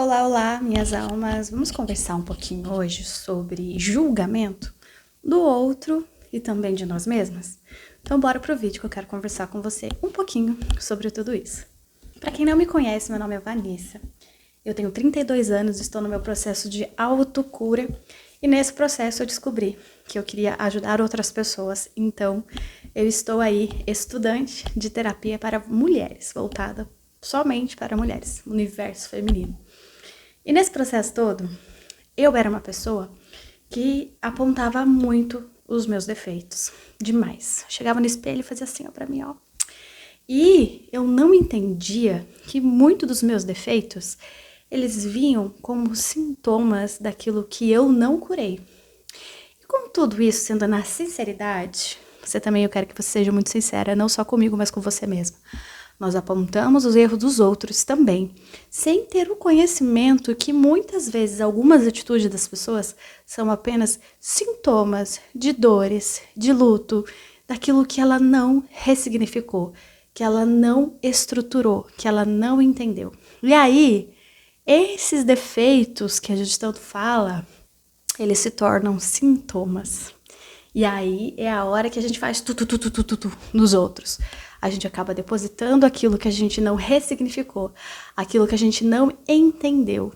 Olá, olá, minhas almas. Vamos conversar um pouquinho hoje sobre julgamento do outro e também de nós mesmas? Então, bora pro vídeo que eu quero conversar com você um pouquinho sobre tudo isso. Para quem não me conhece, meu nome é Vanessa. Eu tenho 32 anos, estou no meu processo de autocura e nesse processo eu descobri que eu queria ajudar outras pessoas. Então, eu estou aí estudante de terapia para mulheres, voltada somente para mulheres, universo feminino. E nesse processo todo, eu era uma pessoa que apontava muito os meus defeitos, demais. Chegava no espelho e fazia assim, ó, pra mim, ó. E eu não entendia que muito dos meus defeitos, eles vinham como sintomas daquilo que eu não curei. E com tudo isso sendo na sinceridade, você também, eu quero que você seja muito sincera, não só comigo, mas com você mesma. Nós apontamos os erros dos outros também, sem ter o conhecimento que muitas vezes algumas atitudes das pessoas são apenas sintomas de dores, de luto, daquilo que ela não ressignificou, que ela não estruturou, que ela não entendeu. E aí, esses defeitos que a gente tanto fala, eles se tornam sintomas. E aí é a hora que a gente faz tu nos outros. A gente acaba depositando aquilo que a gente não ressignificou, aquilo que a gente não entendeu.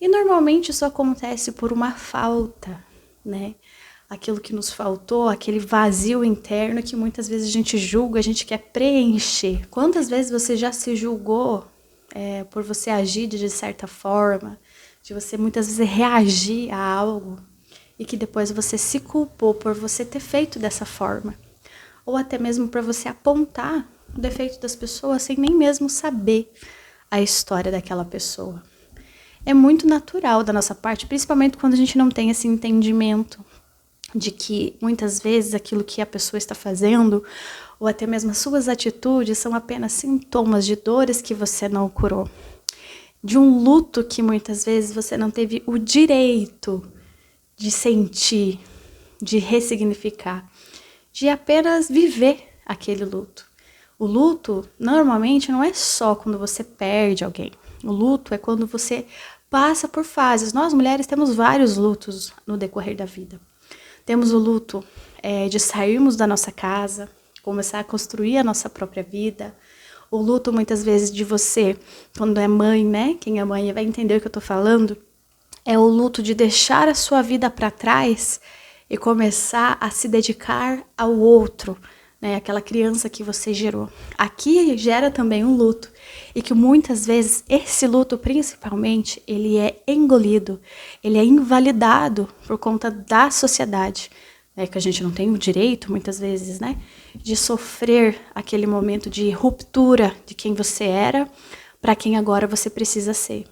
E normalmente isso acontece por uma falta, né? Aquilo que nos faltou, aquele vazio interno que muitas vezes a gente julga, a gente quer preencher. Quantas vezes você já se julgou por você agir de certa forma, de você muitas vezes reagir a algo e que depois você se culpou por você ter feito dessa forma? Ou até mesmo para você apontar o defeito das pessoas sem nem mesmo saber a história daquela pessoa. É muito natural da nossa parte, principalmente quando a gente não tem esse entendimento de que muitas vezes aquilo que a pessoa está fazendo, ou até mesmo as suas atitudes, são apenas sintomas de dores que você não curou. De um luto que muitas vezes você não teve o direito de sentir, de ressignificar, de apenas viver aquele luto. O luto, normalmente, não é só quando você perde alguém. O luto é quando você passa por fases. Nós, mulheres, temos vários lutos no decorrer da vida. Temos o luto de sairmos da nossa casa, começar a construir a nossa própria vida. O luto, muitas vezes, de você, quando é mãe, né? Quem é mãe vai entender o que eu tô falando. É o luto de deixar a sua vida para trás e começar a se dedicar ao outro, né? Aquela criança que você gerou. Aqui gera também um luto e que muitas vezes esse luto, principalmente, ele é engolido, ele é invalidado por conta da sociedade, né? Que a gente não tem o direito, muitas vezes, né? De sofrer aquele momento de ruptura de quem você era para quem agora você precisa ser.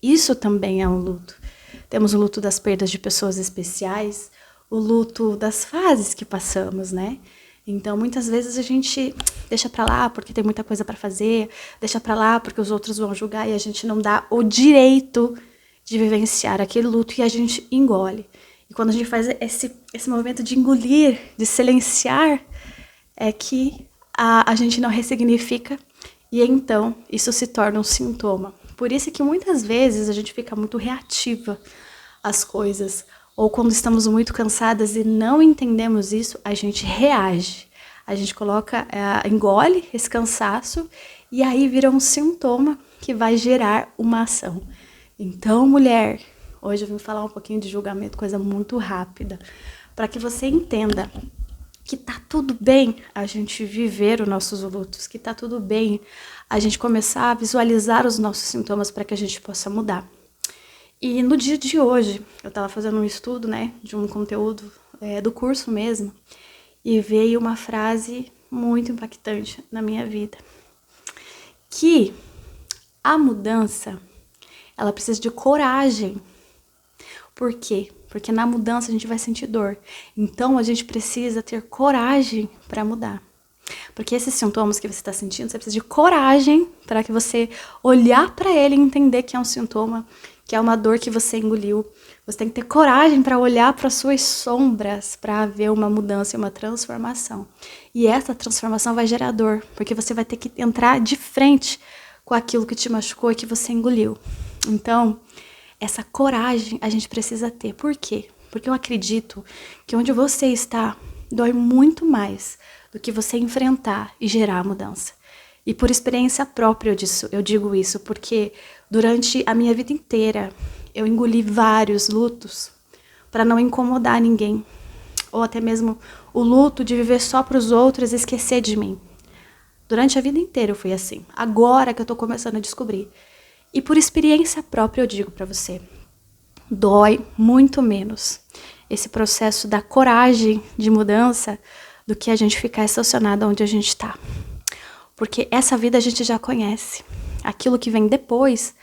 Isso também é um luto. Temos o luto das perdas de pessoas especiais, o luto das fases que passamos, né? Então, muitas vezes a gente deixa pra lá porque tem muita coisa pra fazer, deixa pra lá porque os outros vão julgar e a gente não dá o direito de vivenciar aquele luto e a gente engole. E quando a gente faz esse movimento de engolir, de silenciar, é que a gente não ressignifica e então isso se torna um sintoma. Por isso que muitas vezes a gente fica muito reativa às coisas. Ou quando estamos muito cansadas e não entendemos isso, a gente reage. A gente engole esse cansaço e aí vira um sintoma que vai gerar uma ação. Então, mulher, hoje eu vim falar um pouquinho de julgamento, coisa muito rápida, para que você entenda que tá tudo bem a gente viver os nossos lutos, que tá tudo bem a gente começar a visualizar os nossos sintomas para que a gente possa mudar. E no dia de hoje, eu estava fazendo um estudo, né, de um conteúdo do curso mesmo, e veio uma frase muito impactante na minha vida, que a mudança, ela precisa de coragem. Por quê? Porque na mudança a gente vai sentir dor. Então a gente precisa ter coragem para mudar. Porque esses sintomas que você está sentindo, você precisa de coragem para que você olhar para ele e entender que é um sintoma, que é uma dor que você engoliu. Você tem que ter coragem para olhar para suas sombras, para ver uma mudança e uma transformação. E essa transformação vai gerar dor, porque você vai ter que entrar de frente com aquilo que te machucou e que você engoliu. Então, essa coragem a gente precisa ter. Por quê? Porque eu acredito que onde você está dói muito mais do que você enfrentar e gerar a mudança. E por experiência própria eu digo isso, porque durante a minha vida inteira eu engoli vários lutos para não incomodar ninguém. Ou até mesmo o luto de viver só para os outros e esquecer de mim. Durante a vida inteira eu fui assim. Agora que eu tô começando a descobrir. E por experiência própria eu digo para você, dói muito menos esse processo da coragem de mudança do que a gente ficar estacionado onde a gente está. Porque essa vida a gente já conhece. Aquilo que vem depois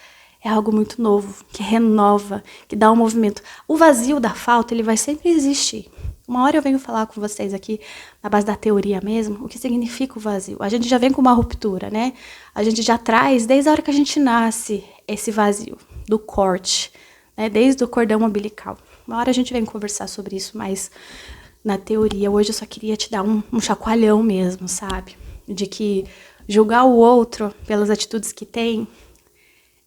é algo muito novo, que renova, que dá um movimento. O vazio da falta, ele vai sempre existir. Uma hora eu venho falar com vocês aqui, na base da teoria mesmo, o que significa o vazio. A gente já vem com uma ruptura, né? A gente já traz, desde a hora que a gente nasce, esse vazio do corte, né? Desde o cordão umbilical. Uma hora a gente vem conversar sobre isso, mas na teoria, hoje eu só queria te dar um chacoalhão mesmo, sabe? De que julgar o outro pelas atitudes que tem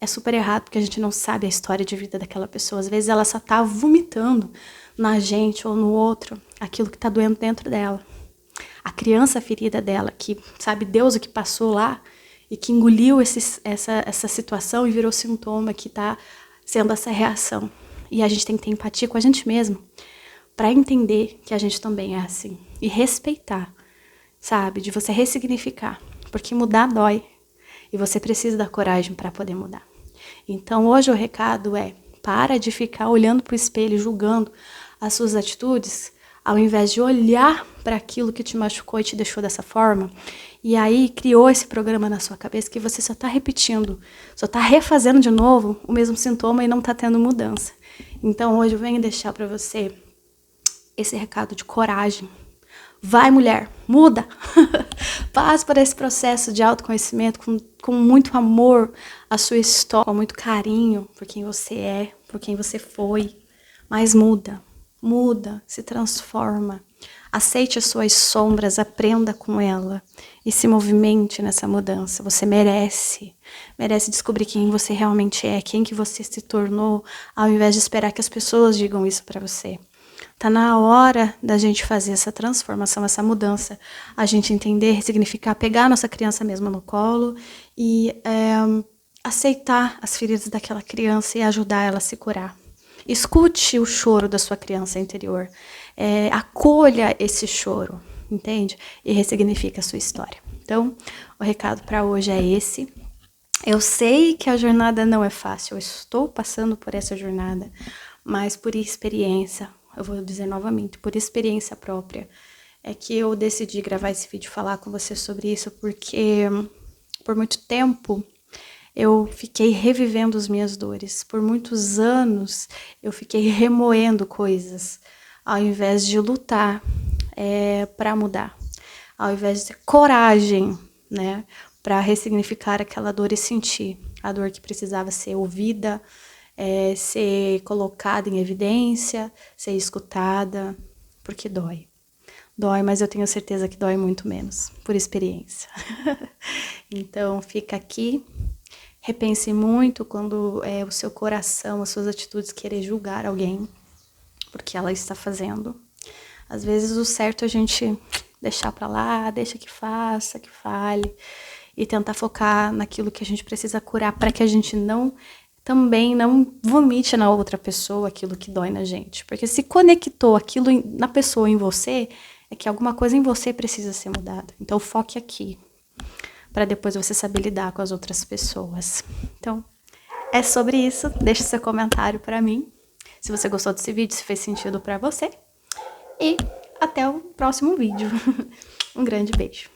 é super errado, porque a gente não sabe a história de vida daquela pessoa. Às vezes ela só tá vomitando na gente ou no outro aquilo que tá doendo dentro dela. A criança ferida dela, que sabe Deus o que passou lá e que engoliu essa situação e virou sintoma que tá sendo essa reação. E a gente tem que ter empatia com a gente mesmo para entender que a gente também é assim. E respeitar, sabe? De você ressignificar. Porque mudar dói. E você precisa da coragem para poder mudar. Então hoje o recado é, para de ficar olhando para o espelho, julgando as suas atitudes, ao invés de olhar para aquilo que te machucou e te deixou dessa forma, e aí criou esse programa na sua cabeça que você só está repetindo, só está refazendo de novo o mesmo sintoma e não está tendo mudança. Então hoje eu venho deixar para você esse recado de coragem. Vai, mulher, muda! Passa por esse processo de autoconhecimento com muito amor à sua história, com muito carinho por quem você é, por quem você foi. Mas muda, se transforma. Aceite as suas sombras, aprenda com ela e se movimente nessa mudança. Você merece descobrir quem você realmente é, quem que você se tornou, ao invés de esperar que as pessoas digam isso para você. Tá na hora da gente fazer essa transformação, essa mudança, a gente entender, ressignificar, pegar a nossa criança mesmo no colo e aceitar as feridas daquela criança e ajudar ela a se curar. Escute o choro da sua criança interior, acolha esse choro, entende? E ressignifica a sua história. Então, o recado para hoje é esse. Eu sei que a jornada não é fácil, eu estou passando por essa jornada, mas por experiência, eu vou dizer novamente, por experiência própria, é que eu decidi gravar esse vídeo e falar com você sobre isso, porque por muito tempo eu fiquei revivendo as minhas dores. Por muitos anos eu fiquei remoendo coisas, ao invés de lutar para mudar, ao invés de ter coragem, né, para ressignificar aquela dor e sentir a dor que precisava ser ouvida, ser colocada em evidência, ser escutada, porque dói. Dói, mas eu tenho certeza que dói muito menos, por experiência. Então, fica aqui, repense muito quando o seu coração, as suas atitudes querer julgar alguém, porque ela está fazendo. Às vezes o certo é a gente deixar pra lá, deixa que faça, que fale, e tentar focar naquilo que a gente precisa curar, para que a gente também não vomite na outra pessoa aquilo que dói na gente. Porque se conectou aquilo na pessoa, em você, é que alguma coisa em você precisa ser mudada. Então foque aqui, para depois você saber lidar com as outras pessoas. Então, é sobre isso. Deixe seu comentário para mim, se você gostou desse vídeo, se fez sentido para você. E até o próximo vídeo. Um grande beijo.